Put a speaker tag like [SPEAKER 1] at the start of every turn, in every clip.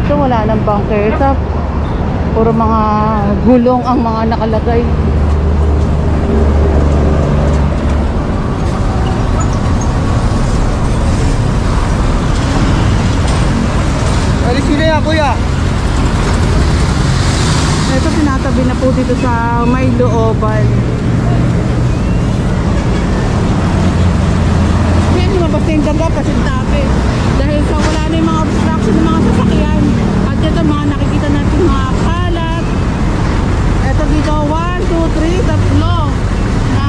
[SPEAKER 1] Ito, wala nang bangketa. Puro mga gulong ang mga nakalagay.
[SPEAKER 2] Alis sila ya, kuya.
[SPEAKER 1] Ito, tinatabi na po dito sa may looban. Kaya lumabas na yung daga, pasintabi. Dahil sa wala na yung mga obstruction ng mga sasakyan. At ito, mga nakikita natin mga kalat. Ito dito, 1, 2, 3, tatlo na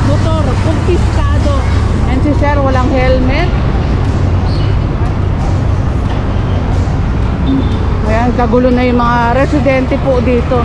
[SPEAKER 1] motor, kumpiskado. And si sir, walang helmet. Ayan, kagulo na yung mga residente po dito.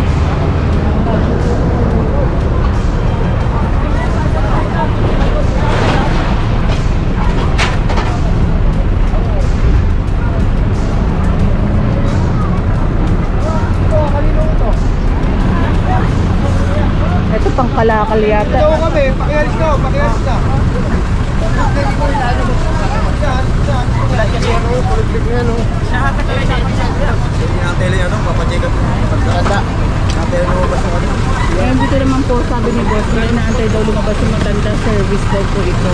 [SPEAKER 1] Ito pang kalakal yata.
[SPEAKER 2] Ito kami, pakialis na, pakialis na.
[SPEAKER 1] Ayan, dito naman po sabi ni boss na inaantay daw lumabas yung matanda, service daw po ito.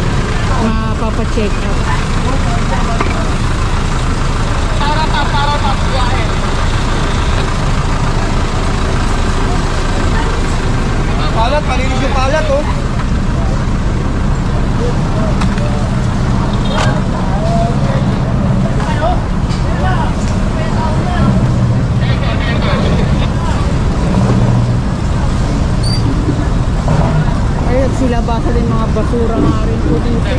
[SPEAKER 1] Mapapacheck up.
[SPEAKER 2] Palat, malinis yung palat, oh.
[SPEAKER 1] Ayun, sila basa din mga basura nga rin po dito.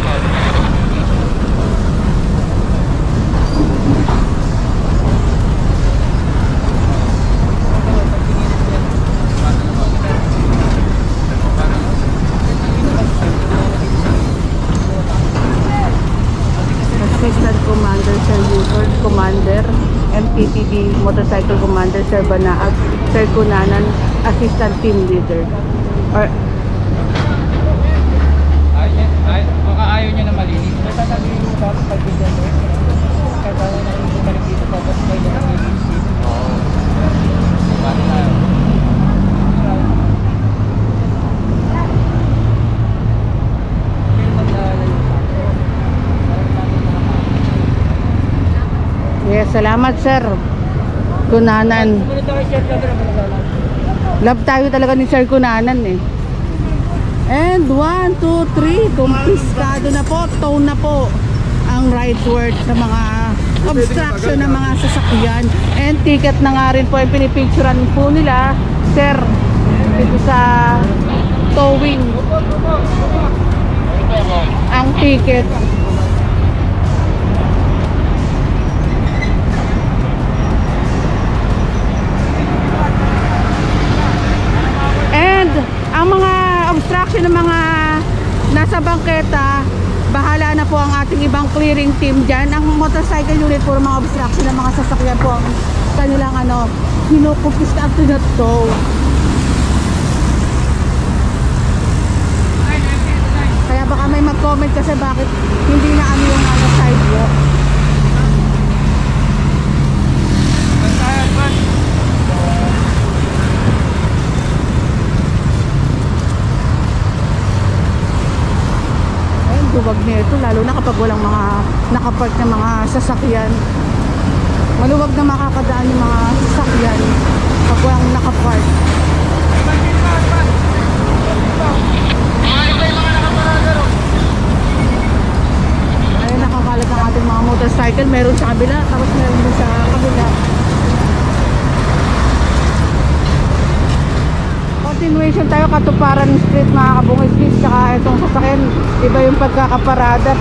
[SPEAKER 1] Assistant Commander Sir Yusor, Commander, MPPD Motorcycle Commander Sir Banaag, Sir Kunanan, Assistant Team Leader. Or
[SPEAKER 2] Baka ayaw niya na malinis. May tatabihin mo dapat pagbigyan mo. Kaya tayo na yung bumalik dito tapos may nalinis dito. Oo. Paano na yun?
[SPEAKER 1] yes, salamat Sir Kunanan. Love tayo talaga ni Sir Kunanan eh. And 1, 2, 3, kumpiskado na po, tow na po ang rightward sa mga obstruction ng mga sasakyan. And ticket na nga rin po yung pinipicturean po nila, Sir, dito sa towing. Ang ticket. And ang mga obstruction ng mga nasa bangketa, bahala na po ang ating ibang clearing team dyan. Ang motorcycle unit, puro mga obstruction ng mga sasakyan po ang kanilang kinukumpis up to the tow. Kaya baka may mag-comment kasi bakit hindi na yung sidewalk. Duwag nito, lalo na kapag walang mga nakapark na mga sasakyan. Maluwag na makakadaan yung mga sasakyan kapag walang nakapark. Ayun, nakakalat ang ating mga motorcycle. Meron sa kabila, tapos meron din sa kabila. Continuation tayo, Katuparan Street, mga Kabungay Street, tsaka itong sasakyan, iba yung pagkakaparada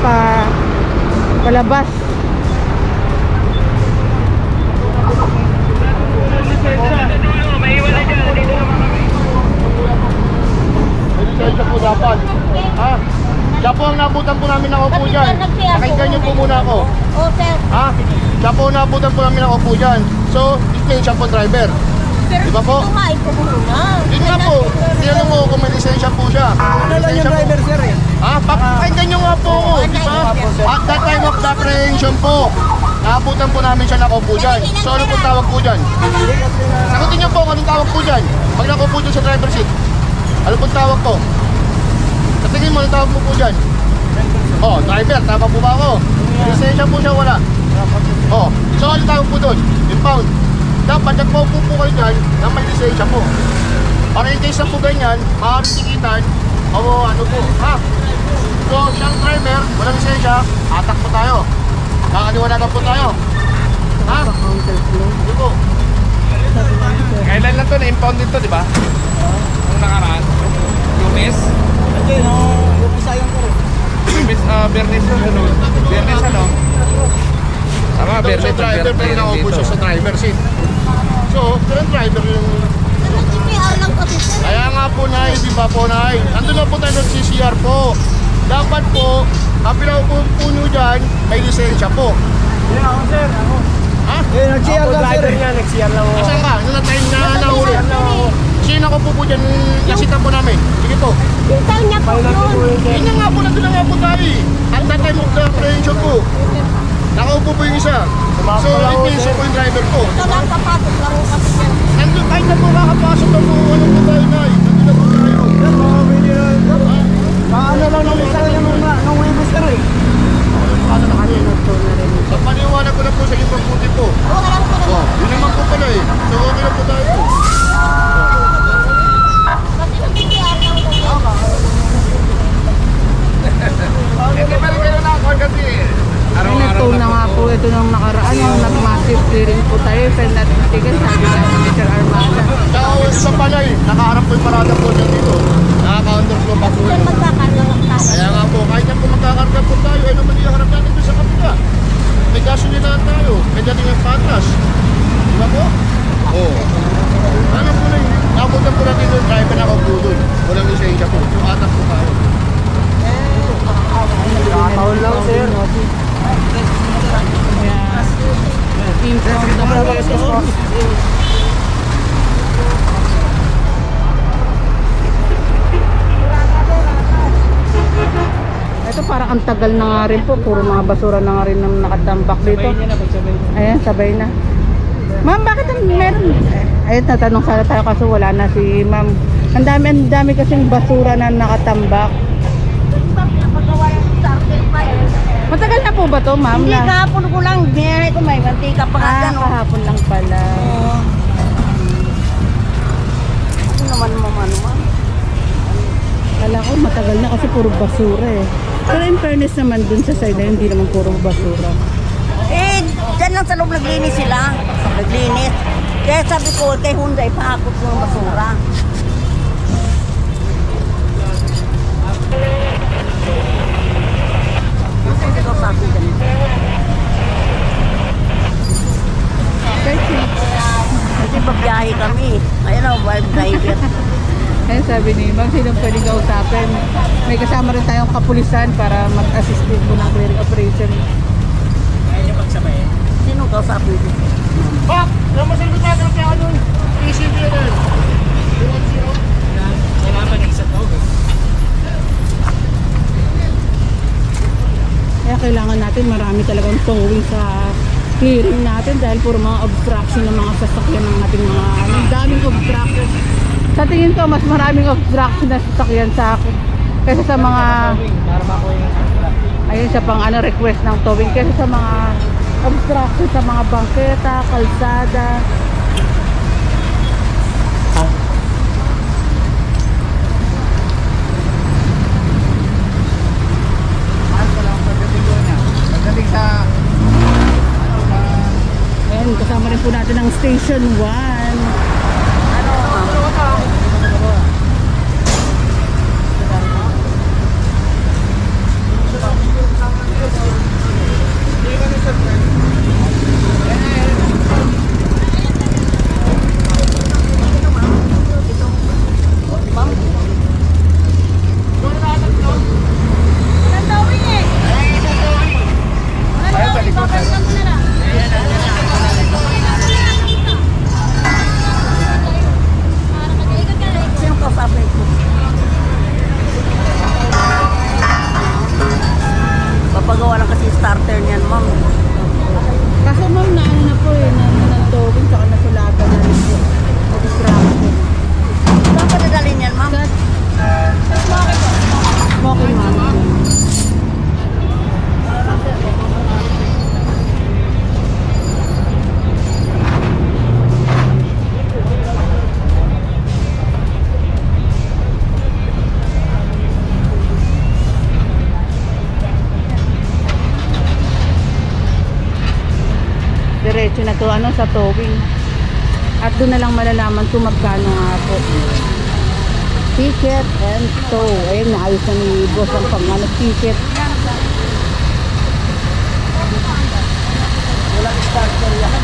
[SPEAKER 1] palabas.
[SPEAKER 3] Po dapat. Ha? Siya po ang nabutan po namin ng upo dyan. Pakinggan niyo po muna ako.
[SPEAKER 4] Oh, sir.
[SPEAKER 3] Ha? Siya po ang nabutan po namin ng upo dyan. So, explain siya po driver. Di ba po?
[SPEAKER 4] Tumain ko muna.
[SPEAKER 3] Hindi nga po. Tinanong mo kung may lisensya po siya.
[SPEAKER 2] Ano lang yung driver, sir, eh?
[SPEAKER 3] Ha? Pakinggan niyo nga po. Di ba? At that time of the apprehension po, Naabutan po namin siya nakaupo dyan. So ano po tawag po dyan? Sagutin niyo po kung anong tawag po dyan. Pag nakaupo dyan sa driver seat, ano po tawag po? Sa tingin mo, anong tawag po dyan? Oh, driver, tama po ba ako? Lisensya po siya, wala. Oh, so ano tawag po doon? Impound. Dapat nagpaupo po kayo dyan na may lisensya po. Para in case na po ganyan, maaaring tikitan o ano po, ha? So, siyang driver, walang lisensya, atak po tayo. Kakaliwanagan po tayo. Ha? Hindi po.
[SPEAKER 2] Kailan lang to na-impound dito, di ba? Nung nakaraan. Lunes.
[SPEAKER 4] Yung isa yung ko rin.
[SPEAKER 2] Lunes, Bernes na sunod. Bernes ano? Tama,
[SPEAKER 3] Ito
[SPEAKER 2] Bernes.
[SPEAKER 3] sa driver, pero nakaupo siya sa driver seat. So, pero driver yung... Kaya nga po, Nay, di ba po, Nay? Andun na po tayo ng CCR po. Dapat po, ang pinaupo po nyo dyan, may lisensya po.
[SPEAKER 4] Hindi ako sir, ako.
[SPEAKER 3] Ha?
[SPEAKER 4] Nag-CR lang sir. Nag-CR lang ako.
[SPEAKER 3] Asan ka? Ano na tayo na nahuli? Sino ako po dyan? Nasitan po namin. Sige po.
[SPEAKER 5] Yung niya po yun.
[SPEAKER 3] Yun na nga po, nandun na nga po tayo eh. At that time of the apprehension po. Nakaupo po yung isa. So, it means po yung driver po.
[SPEAKER 5] Ito lang, papasok lang ako kasi yan.
[SPEAKER 3] Nandun, kahit na po kakapasok na po, ano po tayo, Nay? Nandun na po tayo.
[SPEAKER 4] Ano lang nung isa yung nung Webis sir eh.
[SPEAKER 3] Ano na kami? Sa paniwala ko na po sa inyong puti po.
[SPEAKER 5] Okay lang po naman.
[SPEAKER 3] Yun naman po pala eh. So, okay na po tayo.
[SPEAKER 5] Kasi nag-CR lang po.
[SPEAKER 2] Hindi pa rin kayo na-accord kasi.
[SPEAKER 1] Ito na nga po, ito nang nakaraan, yung nag-massive clearing po tayo, file natin ticket, sabi nga ni Mr. Armada.
[SPEAKER 3] Kaya sa palay, nakaharap po yung parada po dyan dito. Nakaka-underflow pa po
[SPEAKER 5] Sir,
[SPEAKER 3] yun.
[SPEAKER 5] magkakarga lang tayo.
[SPEAKER 3] Kaya nga po, kahit na po magkakarga po tayo, ay naman iharap natin doon sa kapila. May gasolinahan tayo, may dating ang patras. Di ba po? Oo. Ano po na yun? Nabutan po natin doon, driver na ako po doon. Walang lisensya po. So, atak po tayo.
[SPEAKER 4] Nakakawal lang sir.
[SPEAKER 1] Ito parang ang tagal na nga rin po, puro mga basura na nga rin ang nakatambak dito. Ayan, sabay na. Ma'am, bakit meron? Ayun, natanong sana tayo kaso wala na si ma'am. Ang dami kasing basura na nakatambak. Matagal na po ba to, ma'am?
[SPEAKER 5] Hindi, kahapon ko lang. Binayari ko may mantika pa nga dyan.
[SPEAKER 1] Kahapon lang pala.
[SPEAKER 5] Ano naman naman.
[SPEAKER 1] Kala ko matagal na kasi puro basura eh. Pero in fairness naman dun sa side na yun, hindi naman puro basura.
[SPEAKER 5] Eh, dyan lang sa loob naglinis sila. Naglinis. Kaya sabi ko, kay Hyundai, pahakot ko ng basura. Hindi ko sabi dyan. Kasi pabiyahe kami. Ayun o, wild driver.
[SPEAKER 1] Ayun sabi ni ma'am, sinong pwedeng kausapin? May kasama rin tayong kapulisan para mag-assist din po ng clearing operation.
[SPEAKER 5] Sino kausapin dito?
[SPEAKER 3] Bak! Alam mo sa likod natin kaya ano? ECB na yun.
[SPEAKER 1] Kaya kailangan natin marami talagang towing sa clearing natin dahil puro mga obstruction ng mga sasakyan ng ating mga ang daming obstruction. Sa tingin ko mas maraming obstruction na sasakyan sa akin kaysa sa mga ayun sa pang ano request ng towing kaysa sa mga obstruction sa mga bangketa, kalsada.
[SPEAKER 2] Pagdating sa...
[SPEAKER 1] Ayun, kasama rin po natin ang Station 1. diretso na to ano sa towing. At doon na lang malalaman kung magkano nga po. Ticket and tow. Ayun, naayos na ni boss ang pang ticket.
[SPEAKER 4] Walang starter yan.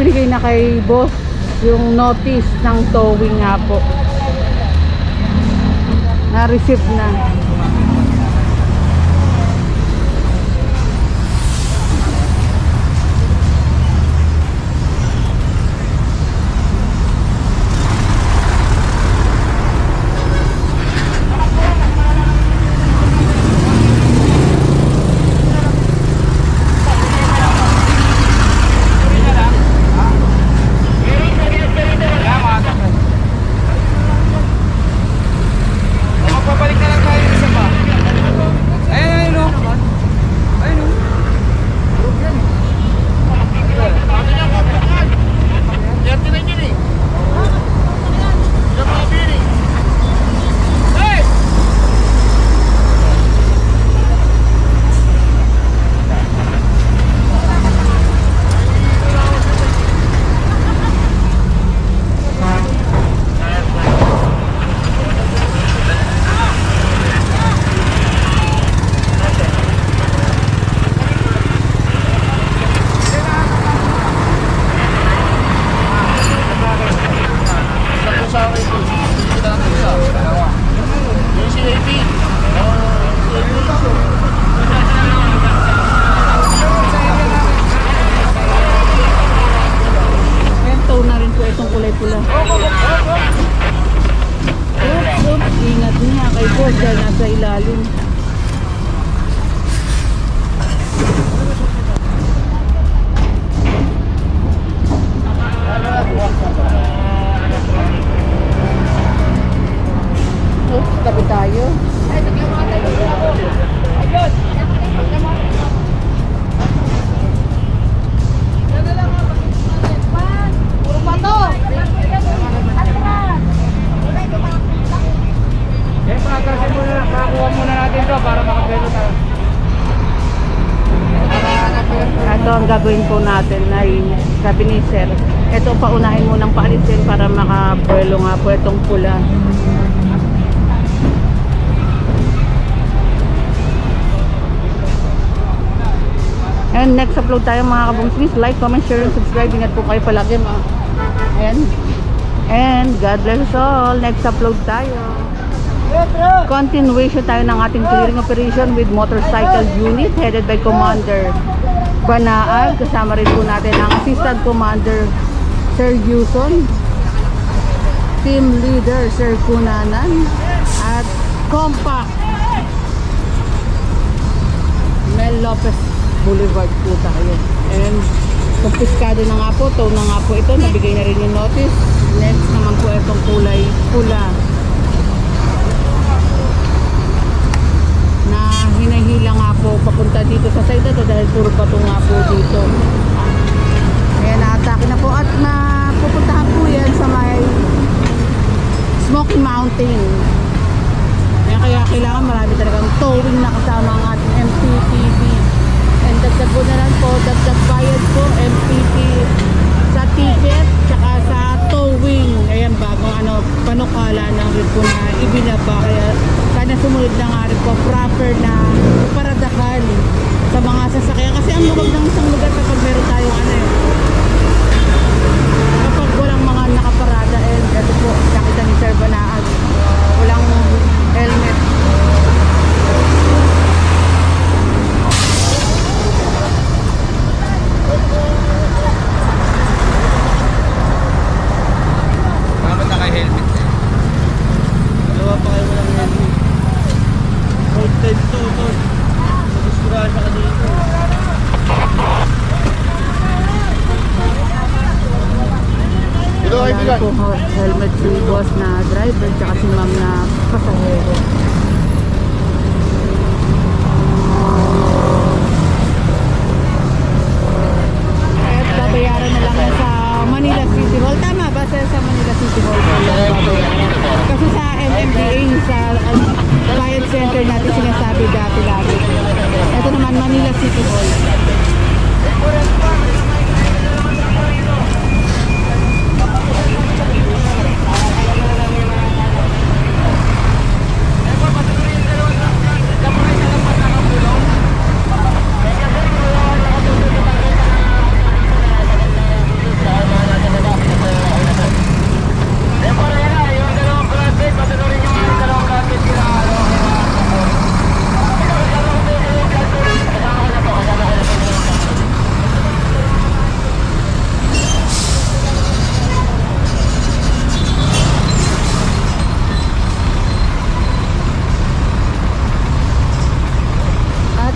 [SPEAKER 1] Binigay na kay boss yung notice ng towing nga po. Na-receive na.
[SPEAKER 2] Magpapalik na lang tayo isa pa. Ayun, ayun o. Ayun o. Ayan, tow na rin po itong kulay pula. Oops, ingat niya kay boss dahil nasa ilalim. Oops, tabi tayo. Eh, pagkasin muna, makakuha muna natin to para makapelo tayo.
[SPEAKER 1] Ito ang gagawin po natin ay sabi ni sir, ito paunahin mo ng paalisin para makabuelo nga po itong pula. And next upload tayo mga kabungs. Please like, comment, share, and subscribe. Ingat po kayo palagi mga. And God bless us all. Next upload tayo. Continuation tayo ng ating clearing operation with motorcycle unit headed by Commander Banaag. Kasama rin po natin ang Assistant Commander Sir Yuson, Team Leader Sir Kunanan, at Compact Mel Lopez Boulevard po tayo. And kumpiskado na nga po, tow na nga po ito, nabigay na rin yung notice. Next naman po itong kulay pula na hinahila nga po papunta dito sa side na to dahil puro pato nga po dito. Ayan, na-atake na po at mapupuntahan po yan sa may Smoky Mountain. Ayan, kaya kailangan marami talagang towing na kasama ang ating MPPV. And dagdag po na lang po, dagdag bayad po MPP sa ticket tsaka sa towing. Ayan, bagong panukala ng rin po na ibinaba. Kaya sana sumunod na nga rin po proper na para paradahan sa mga sasakyan. Kasi ang luwag ng isang lugar kapag meron tayong kapag walang mga nakaparada, ito po, nakita ni Sir Banaag, walang helmet.
[SPEAKER 2] Bakit naka-helmet eh?
[SPEAKER 4] Dalawa pa kayo walang helmet. Road 10 to, tol. Naguskuraan ka dito.
[SPEAKER 3] Ito kaibigan.
[SPEAKER 1] Wala po helmet si boss na driver tsaka si ma'am na pasahero. At babayaran na lang yan sa Manila City Hall. Tama ba sir, sa Manila City Hall? Kasi sa MMDA, sa Client Center natin sinasabi dati lagi. Ito naman Manila City Hall.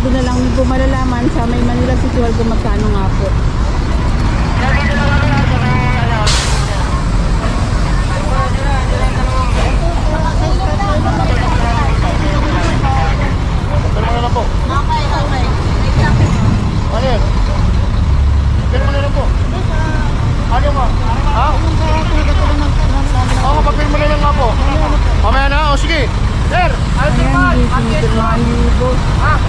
[SPEAKER 1] Doon na lang po malalaman sa may Manila City Hall kung magkano nga po.
[SPEAKER 3] Pero mo na lang po. Ano yan? Pero mo na lang po. Ano mo? Ha? Oo, papel mo na lang nga po. Mamaya na, o sige. Sir, ano
[SPEAKER 1] Ayan, dito mga libo.
[SPEAKER 3] Ha?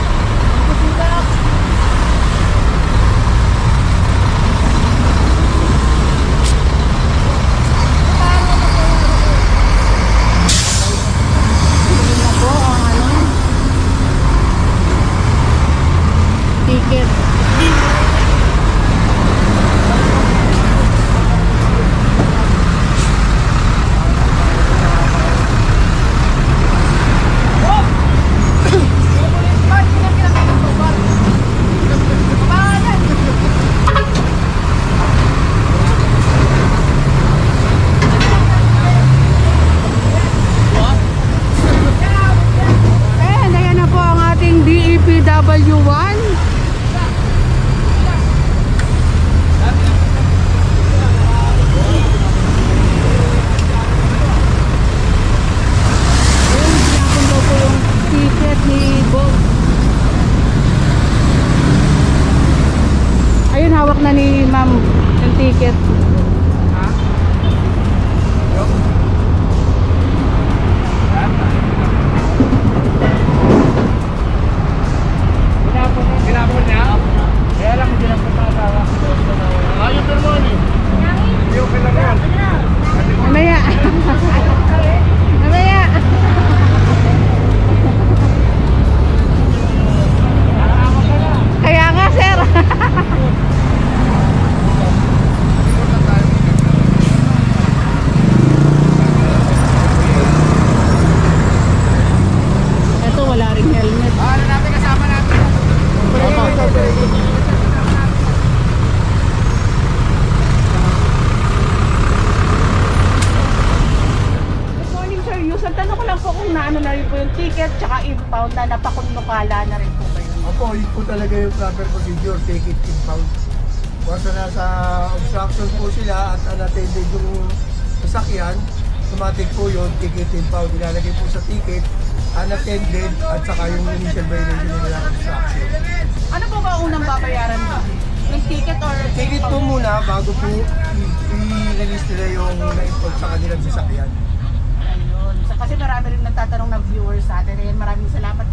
[SPEAKER 1] Yun na po ang ticket. Ayan na po ang ating DEPW1. Ayun, sinapon daw po yung ticket ni Bob. Ayun, hawak na ni ma'am yung ticket.
[SPEAKER 2] Ginapon niya? Kaya lang hindi na pumatawa.
[SPEAKER 3] Ayaw pero mo ano eh.
[SPEAKER 2] Hindi okay lang yan.
[SPEAKER 1] Mamaya. Mamaya. Kaya nga, sir. Ito, wala ring helmet.
[SPEAKER 2] Ano natin kasama natin?
[SPEAKER 1] Good morning, sir. Yusan, tanong ko lang po kung naano na rin po yung ticket tsaka impound na napakunukala na rin po kayo.
[SPEAKER 4] Opo, yun po talaga yung proper procedure, take it impound. Once na nasa obstruction po sila at unattended yung sasakyan, automatic po yun, ticket impound. Ilalagay po sa ticket, unattended at saka yung initial violation nila ng obstruction.
[SPEAKER 1] Ano po ba unang babayaran mo? Yung ticket or
[SPEAKER 4] Ticket po muna bago po i-release nila yung na-import sa kanilang sasakyan.
[SPEAKER 1] Ayun. Kasi marami rin nagtatanong ng viewers sa atin. Ayan, maraming salamat